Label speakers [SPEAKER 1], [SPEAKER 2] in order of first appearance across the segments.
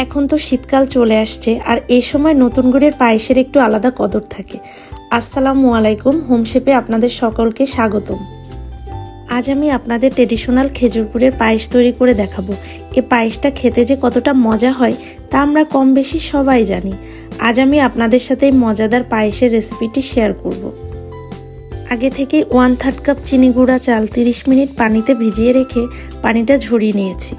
[SPEAKER 1] এখন তো শীতকাল চলে আসছে আর এই সময় নতুন গুড়ের পায়েসের একটু আলাদা কদর থাকে। আসসালামু আলাইকুম, হোম শেপে আপনাদের সকলকে স্বাগতম। আজ আমি আপনাদের ট্রেডিশনাল খেজুর গুড়ের পায়েস তৈরি করে দেখাবো। এই পায়েসটা খেতে যে কতটা মজা হয় তা আমরা কম বেশি সবাই জানি। আজ আমি আপনাদের সাথে এই মজাদার পায়েসের রেসিপিটি শেয়ার করব। আগে থেকেই 1/3 কাপ চিনি গুঁড়া চাল 30 মিনিট পানিতে ভিজিয়ে রেখে পানিটা ঝরিয়ে নিয়েছি।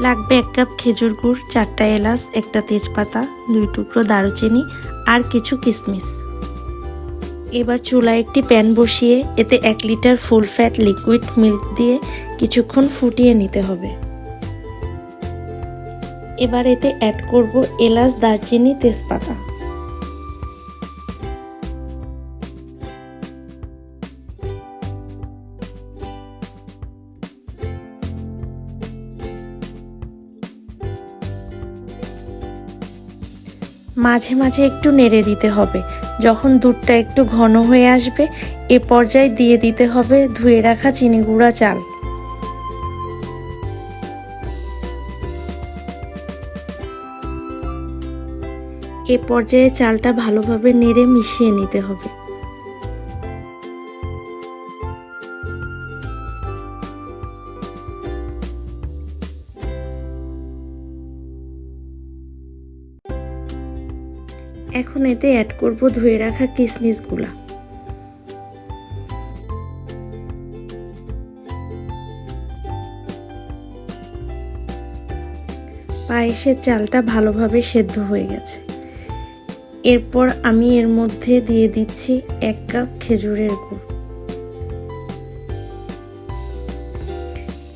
[SPEAKER 1] লাগবে 1 কাপ খেজুর গুড়, 4টা এলাচ, 1টা তেজপাতা, 2 টুকরো দারুচিনি আর কিছু কিশমিশ। এবার চুলায় একটি প্যান বসিয়ে এতে 1 litre full fat liquid milk দিয়ে কিছুক্ষণ ফুটিয়ে নিতে হবে। এবার এতে অ্যাড করব এলাচ, দারচিনি, তেজপাতা। মাঝে মাঝে একটু নেড়ে দিতে হবে। যখন দুধটা একটু ঘন হয়ে আসবে এ পর্যায়ে দিয়ে দিতে হবে ধুয়ে রাখা চিনি গুঁড়া চাল। এ পর্যায়ে চালটা ভালোভাবে নেড়ে মিশিয়ে নিতে হবে। এখন এতে অ্যাড করব ধুয়ে রাখা কিশমিশগুলা। পায়েসের চালটা ভালোভাবে সেদ্ধ হয়ে গেছে। এরপর আমি এর মধ্যে দিয়ে দিচ্ছি 1 কাপ খেজুরের গুড়।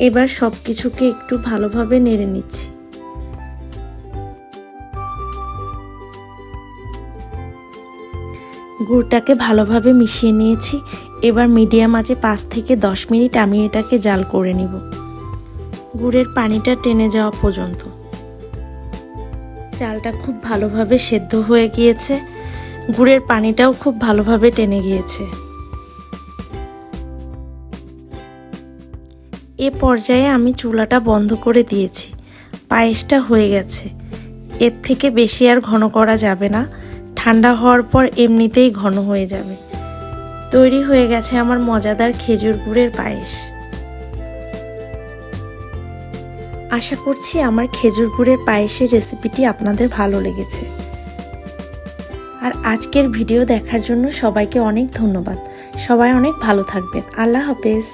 [SPEAKER 1] এবার সবকিছুকে একটু ভালোভাবে নেড়ে নিচ্ছি। গুড়টাকে ভালোভাবে মিশিয়ে নিয়েছি। এবার মিডিয়াম আঁচে 5 থেকে 10 মিনিট আমি এটাকে জাল করে নিব, গুড়ের পানিটা টেনে যাওয়া পর্যন্ত। চালটা খুব ভালোভাবে সেদ্ধ হয়ে গিয়েছে, গুড়ের পানিটাও খুব ভালোভাবে টেনে গিয়েছে। এ পর্যায়ে আমি চুলাটা বন্ধ করে দিয়েছি। পায়েসটা হয়ে গেছে। এর থেকে বেশি আর ঘন করা যাবে না, ঠান্ডা হওয়ার পর এমনিতেই ঘন হয়ে যাবে। তৈরি হয়ে গেছে আমার মজাদার খেজুর গুড়ের পায়েস। আশা করছি আমার খেজুর গুড়ের পায়েসের রেসিপিটি আপনাদের ভালো লেগেছে। আর আজকের ভিডিও দেখার জন্য সবাইকে অনেক ধন্যবাদ। সবাই অনেক ভালো থাকবেন। আল্লাহ হাফেজ।